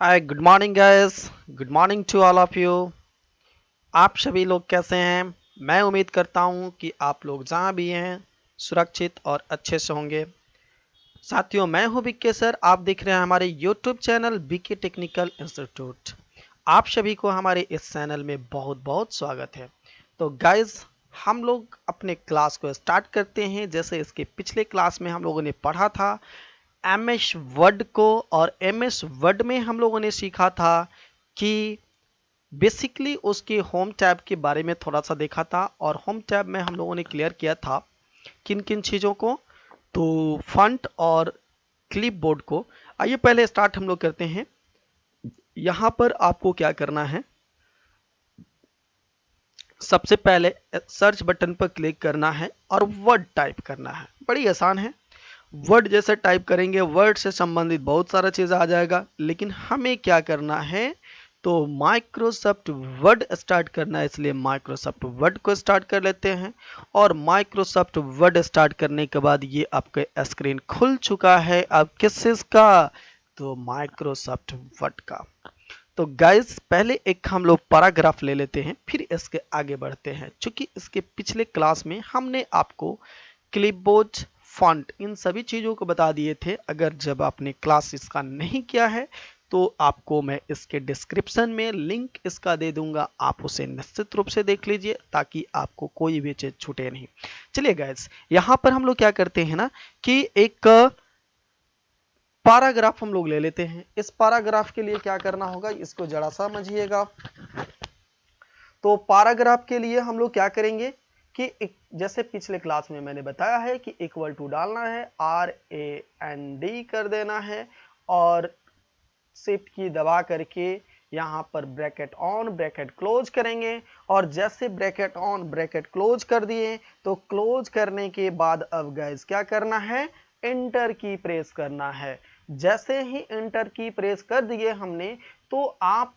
Hi good morning guys. Good morning to all of you. आप सभी लोग कैसे हैं? मैं उम्मीद करता हूं कि आप लोग जहां भी हैं सुरक्षित और अच्छे से होंगे। साथियों, मैं हूं बीके सर। आप देख रहे हैं हमारे YouTube channel BK technical institute. आप सभी को हमारे इस चैनल में बहुत बहुत स्वागत है। तो गाइस, हम लोग अपने क्लास को स्टार्ट करते हैं। जैसे इसके पिछले क्लास में हम लोगों ने पढ़ा था एम एस वर्ड को, और एम एस वर्ड में हम लोगों ने सीखा था कि बेसिकली उसके होम टैब के बारे में थोड़ा सा देखा था। और होम टैब में हम लोगों ने क्लियर किया था किन किन चीज़ों को, तो फंट और क्लिपबोर्ड को। आइए पहले स्टार्ट हम लोग करते हैं। यहाँ पर आपको क्या करना है, सबसे पहले सर्च बटन पर क्लिक करना है और वर्ड टाइप करना है। बड़ी आसान है। वर्ड जैसे टाइप करेंगे, वर्ड से संबंधित बहुत सारा चीज़ आ जाएगा, लेकिन हमें क्या करना है, तो माइक्रोसॉफ्ट वर्ड स्टार्ट करना है। इसलिए माइक्रोसॉफ्ट वर्ड को स्टार्ट कर लेते हैं। और माइक्रोसॉफ्ट वर्ड स्टार्ट करने के बाद ये आपके स्क्रीन खुल चुका है। अब किस चीज़ का, तो माइक्रोसॉफ्ट वर्ड का। तो गाइस, पहले एक हम लोग पैराग्राफ ले लेते हैं, फिर इसके आगे बढ़ते हैं। क्योंकि इसके पिछले क्लास में हमने आपको क्लिपबोर्ड, फॉन्ट, इन सभी चीज़ों को बता दिए थे। अगर जब आपने क्लास इसका नहीं किया है तो आपको मैं इसके डिस्क्रिप्शन में लिंक इसका दे दूंगा, आप उसे निश्चित रूप से देख लीजिए ताकि आपको कोई भी चीज़ छूटे नहीं। चलिए गाइस, यहाँ पर हम लोग क्या करते हैं ना कि एक पैराग्राफ हम लोग ले लेते हैं। इस पैराग्राफ के लिए क्या करना होगा, इसको जरा समझिएगा। तो पैराग्राफ के लिए हम लोग क्या करेंगे कि जैसे पिछले क्लास में मैंने बताया है कि इक्वल टू डालना है, RAND कर देना है, और शिफ्ट की दबा करके यहाँ पर ब्रैकेट ऑन ब्रैकेट क्लोज करेंगे। और जैसे ब्रैकेट ऑन ब्रैकेट क्लोज कर दिए, तो क्लोज करने के बाद अब गाइस क्या करना है, एंटर की प्रेस करना है। जैसे ही एंटर की प्रेस कर दिए हमने, तो आप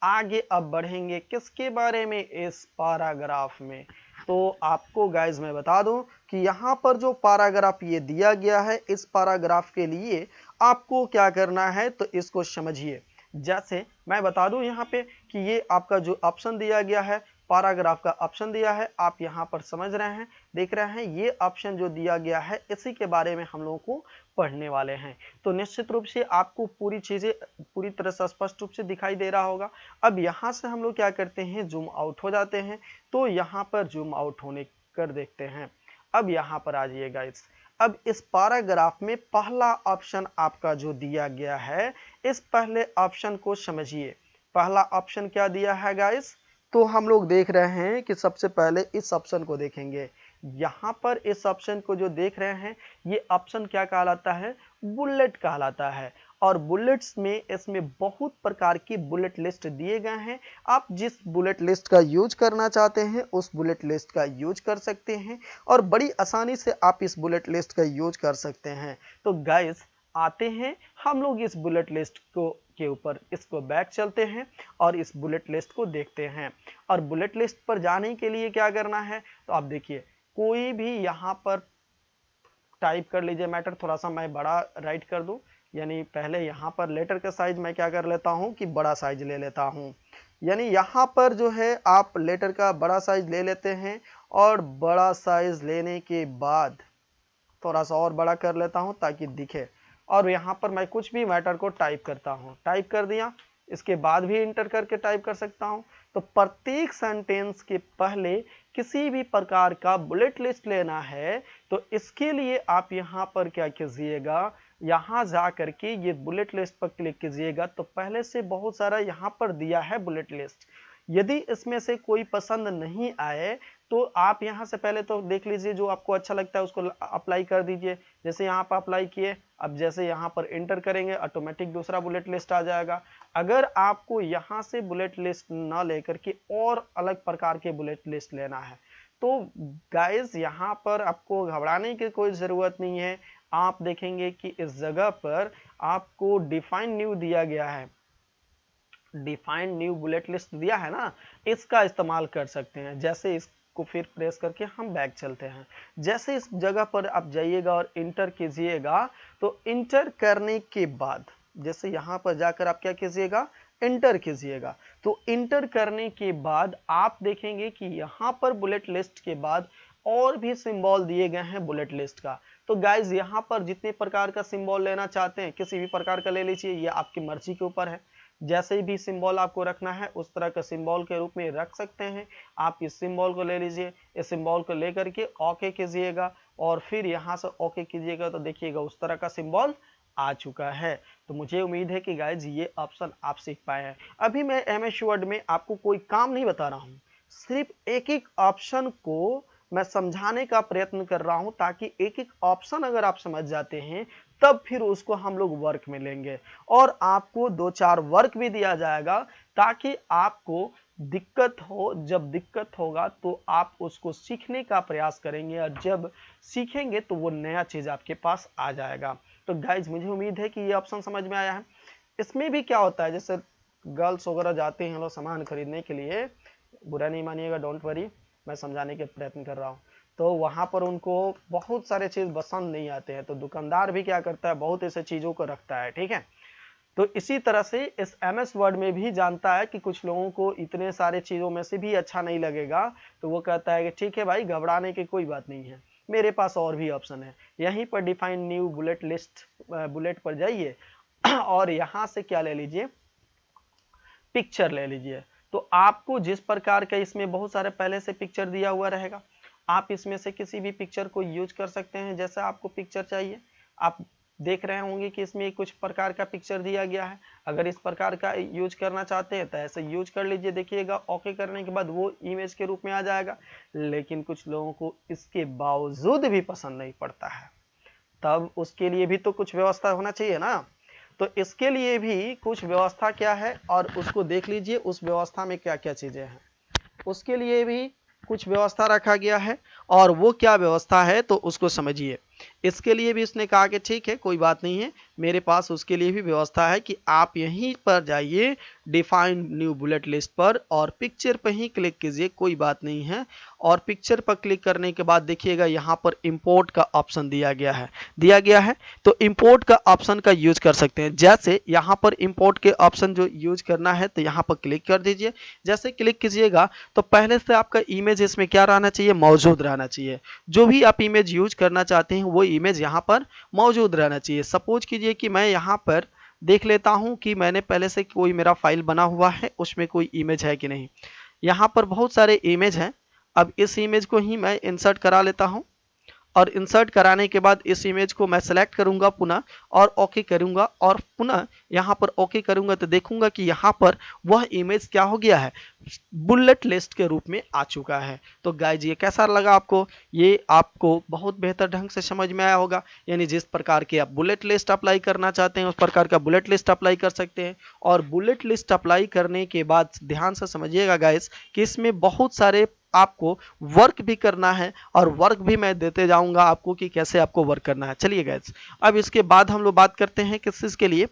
आगे अब बढ़ेंगे किसके बारे में, इस पैराग्राफ में। तो आपको गाइज मैं बता दूं कि यहाँ पर जो पैराग्राफ ये दिया गया है, इस पैराग्राफ के लिए आपको क्या करना है, तो इसको समझिए। जैसे मैं बता दूं यहाँ पे कि ये आपका जो ऑप्शन दिया गया है, पैराग्राफ का ऑप्शन दिया है, आप यहाँ पर समझ रहे हैं, देख रहे हैं। ये ऑप्शन जो दिया गया है, इसी के बारे में हम लोगों को पढ़ने वाले हैं। तो निश्चित रूप से आपको पूरी चीजें पूरी तरह से स्पष्ट रूप से दिखाई दे रहा होगा। अब यहाँ से हम लोग क्या करते हैं, जूम आउट हो जाते हैं। तो यहाँ पर जूम आउट होने कर देखते हैं। अब यहाँ पर आ जाइए गाइस। अब इस पैराग्राफ में पहला ऑप्शन आपका जो दिया गया है, इस पहले ऑप्शन को समझिए। पहला ऑप्शन क्या दिया है गाइस, तो हम लोग देख रहे हैं कि सबसे पहले इस ऑप्शन को देखेंगे। यहाँ पर इस ऑप्शन को जो देख रहे हैं, ये ऑप्शन क्या कहलाता है, बुलेट कहलाता है। और बुलेट्स में इसमें बहुत प्रकार की बुलेट लिस्ट दिए गए हैं। आप जिस बुलेट लिस्ट का यूज करना चाहते हैं उस बुलेट लिस्ट का यूज कर सकते हैं, और बड़ी आसानी से आप इस बुलेट लिस्ट का यूज कर सकते हैं। तो गाइस, आते हैं हम लोग इस बुलेट लिस्ट को के ऊपर, इसको बैक चलते हैं और इस बुलेट लिस्ट को देखते हैं। और बुलेट लिस्ट पर जाने के लिए क्या करना है, तो आप देखिए, कोई भी यहाँ पर टाइप कर लीजिए मैटर। थोड़ा सा मैं बड़ा राइट कर दूं, यानी पहले यहाँ पर लेटर का साइज मैं क्या कर लेता हूँ कि बड़ा साइज ले लेता हूँ। यानी यहाँ पर जो है आप लेटर का बड़ा साइज ले लेते हैं, और बड़ा साइज लेने के बाद थोड़ा सा और बड़ा कर लेता हूँ ताकि दिखे। और यहाँ पर मैं कुछ भी मैटर को टाइप करता हूँ, टाइप कर दिया, इसके बाद भी इंटर करके टाइप कर सकता हूँ। तो प्रत्येक सेंटेंस के पहले किसी भी प्रकार का बुलेट लिस्ट लेना है, तो इसके लिए आप यहाँ पर क्या कीजिएगा, यहाँ जा करके ये बुलेट लिस्ट पर क्लिक कीजिएगा। तो पहले से बहुत सारा यहाँ पर दिया है बुलेट लिस्ट। यदि इसमें से कोई पसंद नहीं आए, तो आप यहाँ से पहले तो देख लीजिए, जो आपको अच्छा लगता है उसको अप्लाई कर दीजिए। जैसे यहाँ पर अप्लाई किए, अब जैसे यहाँ पर एंटर करेंगे, ऑटोमेटिक दूसरा बुलेट लिस्ट आ जाएगा। अगर आपको यहाँ से बुलेट लिस्ट ना लेकर के और अलग प्रकार के बुलेट लिस्ट लेना है, तो गाइस यहाँ पर आपको घबराने की कोई ज़रूरत नहीं है। आप देखेंगे कि इस जगह पर आपको डिफाइन न्यू दिया गया है, डिफाइंड न्यू बुलेट लिस्ट दिया है ना, इसका इस्तेमाल कर सकते हैं। जैसे इसको फिर प्रेस करके हम बैक चलते हैं। जैसे इस जगह पर आप जाइएगा और इंटर कीजिएगा, तो इंटर करने के बाद जैसे यहाँ पर जाकर आप क्या कीजिएगा, इंटर कीजिएगा। तो इंटर करने के बाद आप देखेंगे कि यहाँ पर बुलेट लिस्ट के बाद और भी सिंबल दिए गए हैं बुलेट लिस्ट का। तो गाइज यहाँ पर जितने प्रकार का सिंबल लेना चाहते हैं किसी भी प्रकार का ले लीजिए, ये आपकी मर्जी के ऊपर है। जैसे भी सिंबल आपको रखना है उस तरह का सिंबल के रूप में रख सकते हैं। आप इस सिंबल को ले लीजिए, इस सिंबल को लेकर के ओके कीजिएगा और फिर यहाँ से ओके कीजिएगा तो देखिएगा उस तरह का सिंबल आ चुका है। तो मुझे उम्मीद है कि गाइज ये ऑप्शन आप सीख पाए हैं। अभी मैं एमएस वर्ड में आपको कोई काम नहीं बता रहा हूँ, सिर्फ एक एक ऑप्शन को मैं समझाने का प्रयत्न कर रहा हूं ताकि एक एक ऑप्शन अगर आप समझ जाते हैं तब फिर उसको हम लोग वर्क में लेंगे और आपको 2-4 वर्क भी दिया जाएगा ताकि आपको दिक्कत हो, जब दिक्कत होगा तो आप उसको सीखने का प्रयास करेंगे और जब सीखेंगे तो वो नया चीज आपके पास आ जाएगा। तो गाइज मुझे उम्मीद है कि ये ऑप्शन समझ में आया है। इसमें भी क्या होता है, जैसे गर्ल्स वगैरह जाते हैं लोग सामान खरीदने के लिए, बुरा नहीं मानिएगा, डोंट वरी, मैं समझाने के प्रयत्न कर रहा हूँ। तो वहां पर उनको बहुत सारे चीज पसंद नहीं आते हैं तो दुकानदार भी क्या करता है, बहुत ऐसे चीजों को रखता है, ठीक है। तो इसी तरह से इस एमएस वर्ड में भी जानता है कि कुछ लोगों को इतने सारे चीजों में से भी अच्छा नहीं लगेगा, तो वो कहता है कि ठीक है भाई, घबराने की कोई बात नहीं है, मेरे पास और भी ऑप्शन है। यहीं पर define new bullet list, bullet पर जाइए और यहां से क्या ले लीजिए, पिक्चर ले लीजिए। तो आपको जिस प्रकार का, इसमें बहुत सारे पहले से पिक्चर दिया हुआ रहेगा, आप इसमें से किसी भी पिक्चर को यूज कर सकते हैं जैसा आपको पिक्चर चाहिए। आप देख रहे होंगे कि इसमें कुछ प्रकार का पिक्चर दिया गया है, अगर इस प्रकार का यूज करना चाहते हैं तो ऐसे यूज कर लीजिए। देखिएगा ओके करने के बाद वो इमेज के रूप में आ जाएगा। लेकिन कुछ लोगों को इसके बावजूद भी पसंद नहीं पड़ता है, तब उसके लिए भी तो कुछ व्यवस्था होना चाहिए ना। तो इसके लिए भी कुछ व्यवस्था क्या है और उसको देख लीजिए, उस व्यवस्था में क्या क्या चीजें हैं। उसके लिए भी कुछ व्यवस्था रखा गया है और वो क्या व्यवस्था है तो उसको समझिए। इसके लिए भी उसने कहा कि ठीक है कोई बात नहीं है, मेरे पास उसके लिए भी व्यवस्था है कि आप यहीं पर जाइए डिफाइन न्यू बुलेट लिस्ट पर और पिक्चर पर ही क्लिक कीजिए, कोई बात नहीं है। और पिक्चर पर क्लिक करने के बाद देखिएगा यहाँ पर इंपोर्ट का ऑप्शन दिया गया है। तो इंपोर्ट का ऑप्शन का यूज कर सकते हैं। जैसे यहाँ पर इंपोर्ट के ऑप्शन जो यूज करना है तो यहाँ पर क्लिक कर दीजिए। जैसे क्लिक कीजिएगा तो पहले से आपका इमेज इसमें क्या रहना चाहिए, मौजूद रहना चाहिए। जो भी आप इमेज यूज करना चाहते हैं वो इमेज यहाँ पर मौजूद रहना चाहिए। सपोज कीजिए कि मैं यहाँ पर देख लेता हूँ कि मैंने पहले से कोई मेरा फाइल बना हुआ है, उसमें कोई इमेज है कि नहीं। यहाँ पर बहुत सारे इमेज हैं। अब इस इमेज को ही मैं इंसर्ट करा लेता हूँ और इंसर्ट कराने के बाद इस इमेज को मैं सेलेक्ट करूंगा पुनः और ओके करूंगा और पुनः यहाँ पर ओके करूंगा तो देखूंगा कि यहाँ पर वह इमेज क्या हो गया है, बुलेट लिस्ट के रूप में आ चुका है। तो गाइज ये कैसा लगा आपको, ये आपको बहुत बेहतर ढंग से समझ में आया होगा। यानी जिस प्रकार के आप बुलेट लिस्ट अप्लाई करना चाहते हैं उस प्रकार का बुलेट लिस्ट अप्लाई कर सकते हैं। और बुलेट लिस्ट अप्लाई करने के बाद ध्यान से समझिएगा गाइज कि इसमें बहुत सारे आपको वर्क भी करना है और वर्क भी मैं देते जाऊंगा आपको कि कैसे आपको वर्क करना है। चलिए गाइस, अब इसके बाद हम लोग बात करते हैं किस चीज के लिए,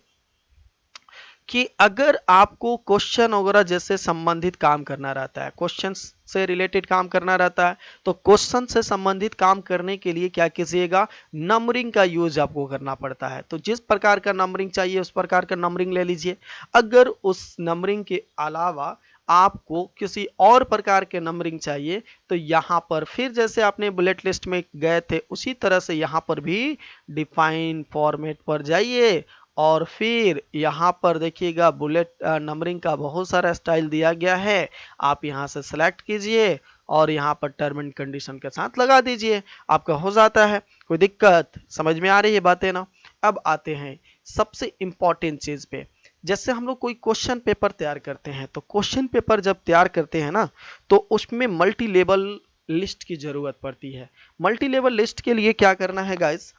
कि अगर आपको क्वेश्चन वगैरह जैसे संबंधित काम करना रहता है, क्वेश्चन से रिलेटेड काम करना रहता है, तो क्वेश्चन से संबंधित काम करने के लिए क्या कीजिएगा, नंबरिंग का यूज आपको करना पड़ता है। तो जिस प्रकार का नंबरिंग चाहिए उस प्रकार का नंबरिंग ले लीजिए। अगर उस नंबरिंग के अलावा आपको किसी और प्रकार के नंबरिंग चाहिए तो यहाँ पर फिर जैसे आपने बुलेट लिस्ट में गए थे उसी तरह से यहाँ पर भी डिफाइन फॉर्मेट पर जाइए और फिर यहाँ पर देखिएगा बुलेट नंबरिंग का बहुत सारा स्टाइल दिया गया है। आप यहाँ से सेलेक्ट कीजिए और यहाँ पर टर्म एंड कंडीशन के साथ लगा दीजिए, आपका हो जाता है। कोई दिक्कत, समझ में आ रही है बातें ना। अब आते हैं सबसे इंपॉर्टेंट चीज पे। जैसे हम लोग कोई क्वेश्चन पेपर तैयार करते हैं तो क्वेश्चन पेपर जब तैयार करते हैं ना तो उसमें मल्टी लेवल लिस्ट की जरूरत पड़ती है। मल्टी लेवल लिस्ट के लिए क्या करना है गाइस,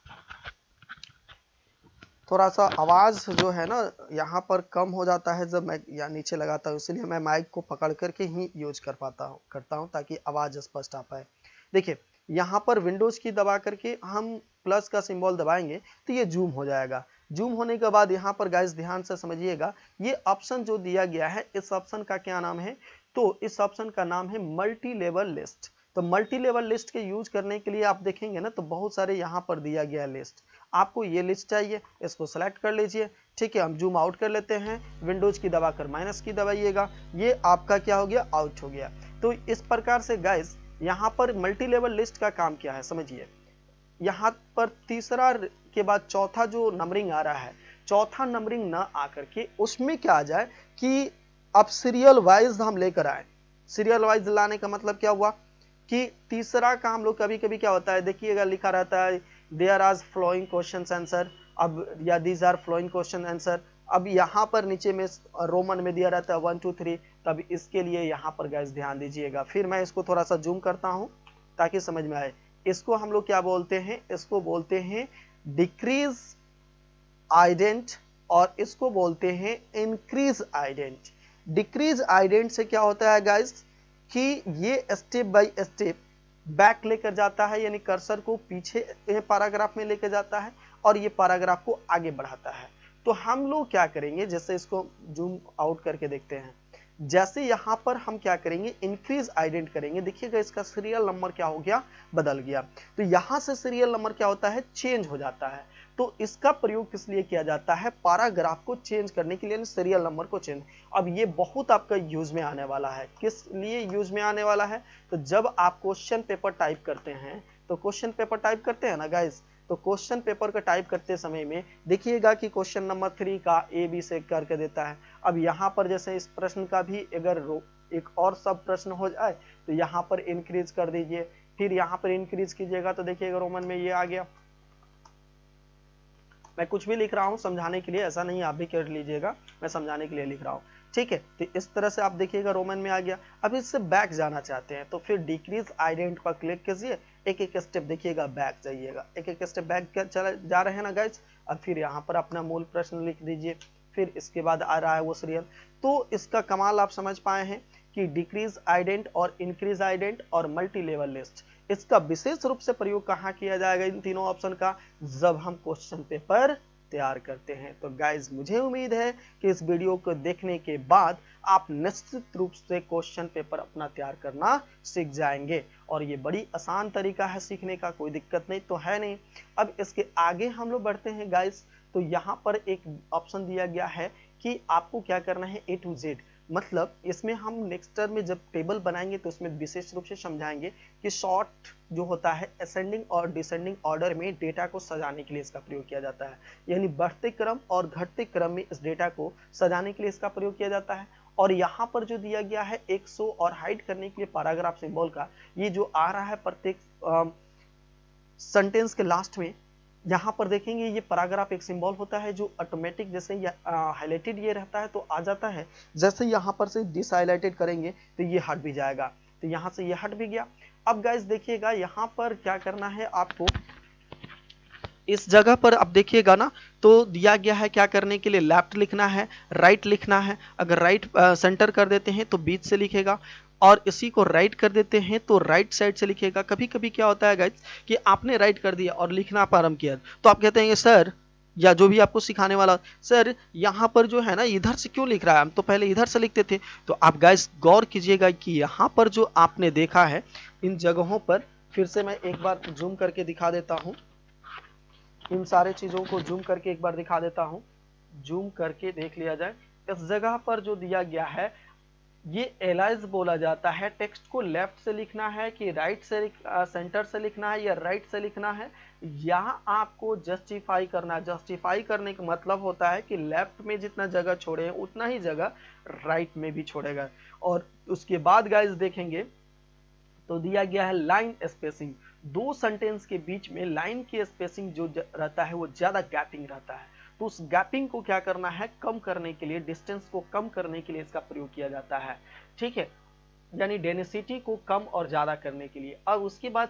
थोड़ा सा आवाज जो है ना यहाँ पर कम हो जाता है जब मैं यहाँ नीचे लगाता हूँ, इसलिए मैं माइक को पकड़ करके ही यूज करता हूँ ताकि आवाज स्पष्ट आ पाए। देखिए यहाँ पर विंडोज की दबा करके हम प्लस का सिंबल दबाएंगे तो ये जूम हो जाएगा। जूम होने के बाद यहाँ पर गाइस ध्यान से समझिएगा, ये ऑप्शन जो दिया गया है इस ऑप्शन का क्या नाम है, तो इस ऑप्शन का नाम है मल्टी लेवल लिस्ट। तो मल्टी लेवल लिस्ट के यूज करने के लिए आप देखेंगे ना तो बहुत सारे यहाँ पर दिया गया लिस्ट, आपको ये लिस्ट चाहिए, इसको सेलेक्ट कर लीजिए। ठीक है, हम जूम आउट कर लेते हैं, विंडोज की दबाकर माइनस की दबाइएगा, ये आपका क्या हो गया, आउट हो गया। तो इस प्रकार से गाइस यहाँ पर मल्टी लेवल लिस्ट का काम क्या है समझिए। यहाँ पर तीसरा के बाद चौथा जो नंबरिंग आ रहा है, चौथा नंबरिंग ना आकर के उसमें क्या आ जाए कि अब सीरियल वाइज हम लेकर आए। सीरियल वाइज लाने का मतलब क्या हुआ कि तीसरा का हम लोग कभी कभी क्या होता है, देखिएगा लिखा रहता है there are flowing question answer, अब या these are flowing question answer. अब यहाँ पर नीचे में रोमन में दिया रहता है 1 2 3, तब इसके लिए यहाँ पर गाइस ध्यान दीजिएगा। फिर मैं इसको थोड़ा सा जूम करता हूँ ताकि समझ में आए। इसको हम लोग क्या बोलते हैं, इसको बोलते हैं डिक्रीज आइडेंट और इसको बोलते हैं इंक्रीज आइडेंट। डिक्रीज आइडेंट से क्या होता है गाइस कि ये स्टेप बाय स्टेप बैक लेकर जाता है, यानी कर्सर को पीछे पैराग्राफ में लेकर जाता है और ये पैराग्राफ को आगे बढ़ाता है। तो हम लोग क्या करेंगे, जैसे इसको जूम आउट करके देखते हैं, जैसे यहां पर हम क्या करेंगे इंक्रीज आइडेंट करेंगे, देखिएगा इसका सीरियल नंबर क्या हो गया, बदल गया। तो यहां से सीरियल नंबर क्या होता है, चेंज हो जाता है। तो इसका प्रयोग किस लिए किया जाता है, पैराग्राफ को चेंज करने के लिए, सीरियल नंबर को चेंज। अब ये बहुत आपका यूज में आने वाला है। किस लिए यूज में आने वाला है, तो जब आप क्वेश्चन पेपर टाइप करते हैं, तो क्वेश्चन पेपर टाइप करते हैं ना गाइस, तो क्वेश्चन पेपर का टाइप करते समय में देखिएगा कि क्वेश्चन नंबर 3 का ए बी से करके देता है। अब यहाँ पर जैसे इस प्रश्न का भी अगर एक और सब प्रश्न हो जाए तो यहाँ पर इंक्रीज कर दीजिए, फिर यहाँ पर इंक्रीज कीजिएगा तो देखिएगा रोमन में ये आ गया। मैं कुछ भी लिख रहा हूँ समझाने के लिए, ऐसा नहीं आप भी कर लीजिएगा, मैं समझाने के लिए लिख रहा हूँ। ठीक है, तो इस तरह से आप देखिएगा रोमन में आ गया। अब इससे बैक जाना चाहते हैं तो फिर डिक्रीज आइडेंट पर क्लिक कीजिए, एक एक स्टेप देखिएगा बैक जाइएगा, एक एक स्टेप बैक चला जा रहे हैं ना गाइस। अब फिर यहाँ पर अपना मूल प्रश्न लिख दीजिए, फिर इसके बाद आ रहा है वो सीरियल। तो इसका कमाल आप समझ पाए हैं कि डिक्रीज आइडेंट और इंक्रीज आइडेंट और मल्टी लेवल लिस्ट, इसका विशेष रूप से प्रयोग कहाँ किया जाएगा इन तीनों ऑप्शन का, जब हम क्वेश्चन पेपर तैयार करते हैं। तो गाइज मुझे उम्मीद है कि इस वीडियो को देखने के बाद आप निश्चित रूप से क्वेश्चन पेपर अपना तैयार करना सीख जाएंगे और ये बड़ी आसान तरीका है सीखने का, कोई दिक्कत नहीं तो है नहीं। अब इसके आगे हम लोग बढ़ते हैं गाइज, तो यहाँ पर एक ऑप्शन दिया गया है कि आपको क्या करना है A to Z, मतलब इसमें हम नेक्स्ट टर्म में जब टेबल बनाएंगे तो उसमें विशेष रूप से समझाएंगे कि शॉर्ट जो होता है असेंडिंग और डिसेंडिंग ऑर्डर में डेटा को सजाने के लिए इसका प्रयोग किया जाता है, यानी बढ़ते क्रम और घटते क्रम में इस डेटा को सजाने के लिए इसका प्रयोग किया जाता है। और यहाँ पर जो दिया गया है 100 और हाइड करने के लिए पैराग्राफ सिंबल का, ये जो आ रहा है प्रत्येक सेंटेंस के लास्ट में, यहाँ पर देखेंगे ये पैराग्राफ एक सिंबल होता है जो ऑटोमेटिक जैसे हाईलाइटेड ये रहता है तो आ जाता है, जैसे यहाँ पर से डिस हाईलाइटेड करेंगे तो ये हट भी जाएगा, तो यहाँ से ये हट भी गया। अब गाइस देखिएगा यहाँ पर क्या करना है आपको, इस जगह पर अब देखिएगा ना तो दिया गया है क्या करने के लिए, लेफ्ट लिखना है, राइट लिखना है। अगर राइट सेंटर कर देते हैं तो बीच से लिखेगा और इसी को राइट कर देते हैं तो राइट साइड से लिखेगा। कभी कभी क्या होता है गाइस कि आपने राइट कर दिया और लिखना प्रारंभ किया तो आप कहते हैं सर, या जो भी आपको सिखाने वाला, सर यहाँ पर जो है ना इधर से क्यों लिख रहा है, हम तो पहले इधर से लिखते थे। तो आप गाइस गौर कीजिएगा कि यहाँ पर जो आपने देखा है इन जगहों पर, फिर से मैं एक बार जूम करके दिखा देता हूँ, इन सारे चीजों को जूम करके एक बार दिखा देता हूं, जूम करके देख लिया जाए। इस जगह पर जो दिया गया है ये एलाइज बोला जाता है। टेक्स्ट को लेफ्ट से लिखना है कि राइट से सेंटर से लिखना है या राइट से लिखना है, यहाँ आपको जस्टिफाई करना है। जस्टिफाई करने का मतलब होता है कि लेफ्ट में जितना जगह छोड़े हैं उतना ही जगह राइट में भी छोड़ेगा। और उसके बाद गाइस देखेंगे तो दिया गया है लाइन स्पेसिंग, दो सेंटेंस के बीच में लाइन की स्पेसिंग जो रहता है वो ज्यादा गैपिंग रहता है, तो उस गैपिंग को क्या करना है, कम करने के लिए, डिस्टेंस को कम करने के लिए इसका प्रयोग किया जाता है। ठीक है, यानी डेंसिटी को कम और ज्यादा करने के लिए। अब उसके बाद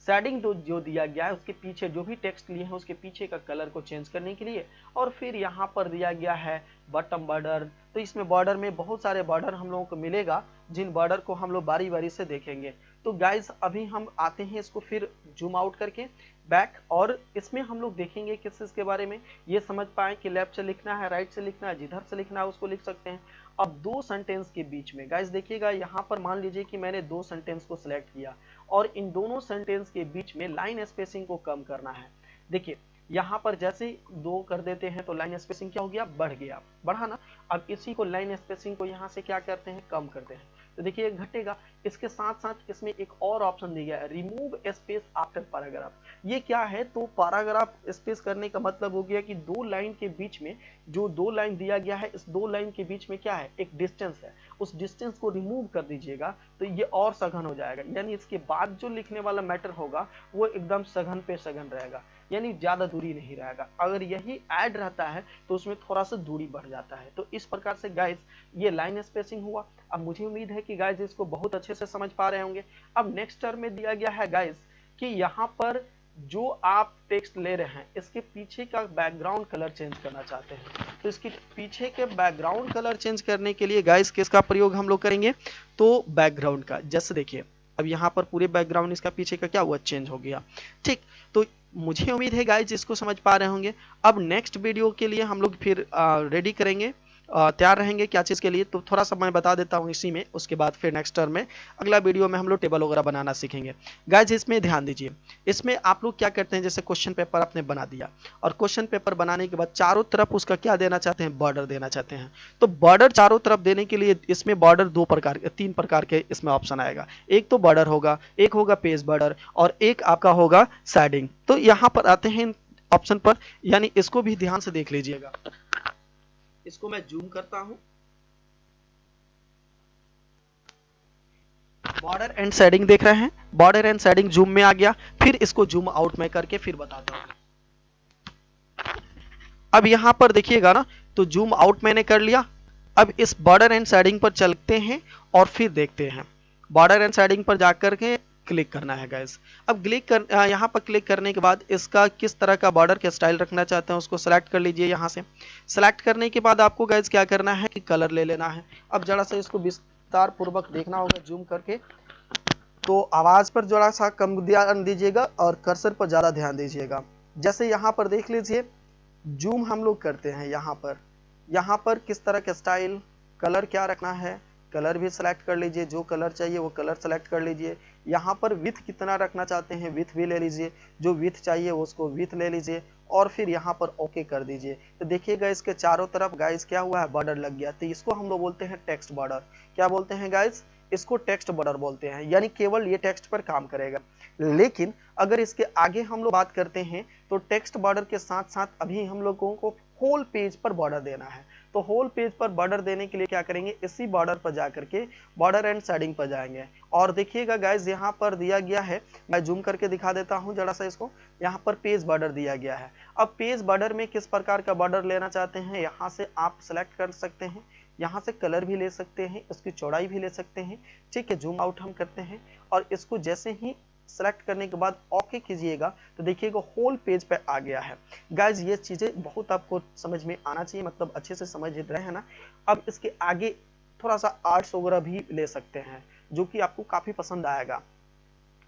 शेडिंग जो दिया गया है उसके पीछे जो भी टेक्स्ट लिए हैं उसके पीछे का कलर को चेंज करने के लिए। और फिर यहाँ पर दिया गया है बॉटम बॉर्डर, तो इसमें बॉर्डर में बहुत सारे बॉर्डर हम लोगों को मिलेगा जिन बॉर्डर को हम लोग बारी बारी से देखेंगे। तो गाइस अभी हम आते हैं इसको फिर जूम आउट करके बैक, और इसमें हम लोग देखेंगे किस चीज के बारे में, ये समझ पाए कि लेफ्ट से लिखना है, राइट से लिखना है, जिधर से लिखना है उसको लिख सकते हैं। अब दो सेंटेंस के बीच में गाइस देखिएगा, यहाँ पर मान लीजिए कि मैंने दो सेंटेंस को सिलेक्ट किया और इन दोनों सेंटेंस के बीच में लाइन स्पेसिंग को कम करना है। देखिए यहाँ पर जैसे दो कर देते हैं तो लाइन स्पेसिंग क्या हो गया, बढ़ गया, बढ़ा ना। अब इसी को लाइन स्पेसिंग को यहाँ से क्या करते हैं, कम करते हैं, तो देखिए घटेगा। इसके साथ साथ इसमें एक और ऑप्शन दिया गया है, रिमूव स्पेस आफ्टर पैराग्राफ। ये क्या है, तो पैराग्राफ स्पेस करने का मतलब हो गया कि दो लाइन के बीच में जो दो लाइन दिया गया है, इस दो लाइन के बीच में क्या है, एक डिस्टेंस है, उस डिस्टेंस को रिमूव कर दीजिएगा तो ये और सघन हो जाएगा। यानी इसके बाद जो लिखने वाला मैटर होगा वो एकदम सघन पे सघन रहेगा, यानी ज्यादा दूरी नहीं रहेगा। अगर यही ऐड रहता है तो उसमें थोड़ा सा दूरी बढ़ जाता है। तो इस प्रकार से गाइस ये लाइन स्पेसिंग हुआ। अब मुझे उम्मीद है कि गाइस इसको बहुत अच्छे से समझ पा रहे होंगे। अब नेक्स्ट टर्म में दिया गया है गाइस कि यहाँ पर जो आप टेक्स्ट ले रहे हैं इसके पीछे का बैकग्राउंड कलर चेंज करना चाहते हैं, तो इसके पीछे के बैकग्राउंड कलर चेंज करने के लिए गाइस किसका प्रयोग हम लोग करेंगे, तो बैकग्राउंड का। जैसे देखिए अब यहाँ पर पूरे बैकग्राउंड इसका पीछे का क्या हुआ, चेंज हो गया। ठीक, तो मुझे उम्मीद है गाइस इसको समझ पा रहे होंगे। अब नेक्स्ट वीडियो के लिए हम लोग फिर रेडी करेंगे, तैयार रहेंगे क्या चीज़ के लिए, तो थोड़ा सा मैं बता देता हूँ इसी में। उसके बाद फिर नेक्स्ट टर्म में अगला वीडियो में हम लोग टेबल वगैरह बनाना सीखेंगे। गाइज इसमें ध्यान दीजिए, इसमें आप लोग क्या करते हैं, जैसे क्वेश्चन पेपर आपने बना दिया और क्वेश्चन पेपर बनाने के बाद चारों तरफ उसका क्या देना चाहते हैं, बॉर्डर देना चाहते हैं। तो बॉर्डर चारों तरफ देने के लिए इसमें बॉर्डर तीन प्रकार के इसमें ऑप्शन आएगा। एक तो बॉर्डर होगा, एक होगा पेज बॉर्डर और एक आपका होगा शेडिंग। तो यहाँ पर आते हैं ऑप्शन पर, यानी इसको भी ध्यान से देख लीजिएगा। इसको मैं जूम करता हूं, बॉर्डर एंड शेडिंग देख रहे हैं, बॉर्डर एंड शेडिंग जूम में आ गया। फिर इसको जूम आउट में करके फिर बताता हूं। अब यहां पर देखिएगा ना, तो जूम आउट मैंने कर लिया। अब इस बॉर्डर एंड शेडिंग पर चलते हैं और फिर देखते हैं। बॉर्डर एंड शेडिंग पर जाकर के क्लिक करना है गाइस। अब यहाँ पर क्लिक करने के बाद इसका किस तरह का बॉर्डर का स्टाइल रखना चाहते हैं उसको सेलेक्ट कर लीजिए। यहाँ से सेलेक्ट करने के बाद आपको गाइस क्या करना है कि कलर ले लेना है। अब जरा सा इसको विस्तार पूर्वक देखना होगा जूम करके, तो आवाज पर जरा सा कम ध्यान दीजिएगा और कर्सर पर ज्यादा ध्यान दीजिएगा। जैसे यहाँ पर देख लीजिए, जूम हम लोग करते हैं, यहाँ पर किस तरह का स्टाइल, कलर क्या रखना है, कलर भी सेलेक्ट कर लीजिए, जो कलर चाहिए वो कलर सेलेक्ट कर लीजिए। यहाँ पर विथ कितना रखना चाहते हैं, विथ भी ले लीजिए, जो विथ चाहिए उसको विथ ले लीजिए और फिर यहाँ पर ओके कर दीजिए। तो देखिएगा इसके चारों तरफ गाइस क्या हुआ है, बॉर्डर लग गया। तो इसको हम लोग बोलते हैं टेक्स्ट बॉर्डर। क्या बोलते हैं गाइस, इसको टेक्स्ट बॉर्डर बोलते हैं, यानी केवल ये टेक्स्ट पर काम करेगा। लेकिन अगर इसके आगे हम लोग बात करते हैं तो टेक्स्ट बॉर्डर के साथ साथ अभी हम लोगों को होल पेज पर बॉर्डर देना है। तो होल पेज पर बॉर्डर देने के लिए क्या करेंगे, इसी बॉर्डर पर जाकर के बॉर्डर एंड शेडिंग पर जाएंगे और देखिएगा गाइस यहाँ पर दिया गया है, मैं जूम करके दिखा देता हूँ जरा सा इसको। यहाँ पर पेज बॉर्डर दिया गया है। अब पेज बॉर्डर में किस प्रकार का बॉर्डर लेना चाहते हैं, यहाँ से आप सेलेक्ट कर सकते हैं, यहाँ से कलर भी ले सकते हैं, इसकी चौड़ाई भी ले सकते हैं। ठीक है, जूम आउट हम करते हैं और इसको जैसे ही सेलेक्ट करने के बाद ओके कीजिएगा तो देखिएगा होल पेज पे आ गया है। गाइज ये चीजें बहुत आपको समझ में आना चाहिए, मतलब अच्छे से समझ रहे हैं ना। अब इसके आगे थोड़ा सा आर्ट्स वगैरह भी ले सकते हैं जो कि आपको काफी पसंद आएगा।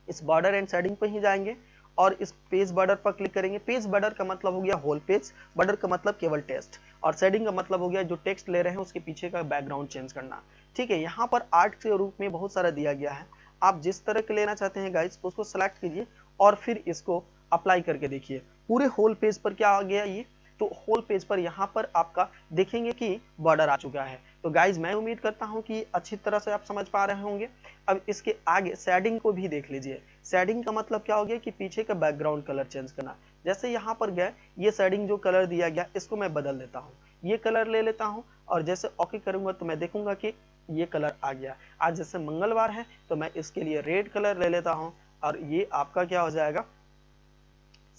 इस बॉर्डर एंड शेडिंग पे ही जाएंगे और इस पेज बॉर्डर पर क्लिक करेंगे। पेज बॉर्डर का मतलब हो गया होल पेज, बॉर्डर का मतलब केवल टेक्स्ट, और शेडिंग का मतलब हो गया जो टेक्स्ट ले रहे हैं उसके पीछे का बैकग्राउंड चेंज करना। ठीक है, यहाँ पर आर्ट के रूप में बहुत सारा दिया गया है, आप जिस तरह के लेना चाहते हैं गाइस उसको सेलेक्ट कीजिए और फिर इसको अप्लाई करके देखिए। पूरे होल पेज पर क्या आ गया ये, तो होल पेज पर यहाँ पर आपका देखेंगे कि बॉर्डर आ चुका है। तो गाइज मैं उम्मीद करता हूँ कि अच्छी तरह से आप समझ पा रहे होंगे। अब इसके आगे शेडिंग को भी देख लीजिए। शेडिंग का मतलब क्या हो गया कि पीछे का बैकग्राउंड कलर चेंज करना। जैसे यहाँ पर गए, ये शेडिंग जो कलर दिया गया इसको मैं बदल देता हूँ, ये कलर ले लेता हूँ और जैसे ओके करूंगा तो मैं देखूंगा कि ये कलर आ गया। आज जैसे मंगलवार है तो मैं इसके लिए रेड कलर ले लेता हूँ और ये आपका क्या हो जाएगा,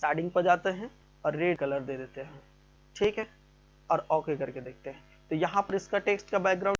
शेडिंग पर जाते हैं और रेड कलर दे देते हैं। ठीक है, और ओके करके देखते हैं तो यहाँ पर इसका टेक्स्ट का बैकग्राउंड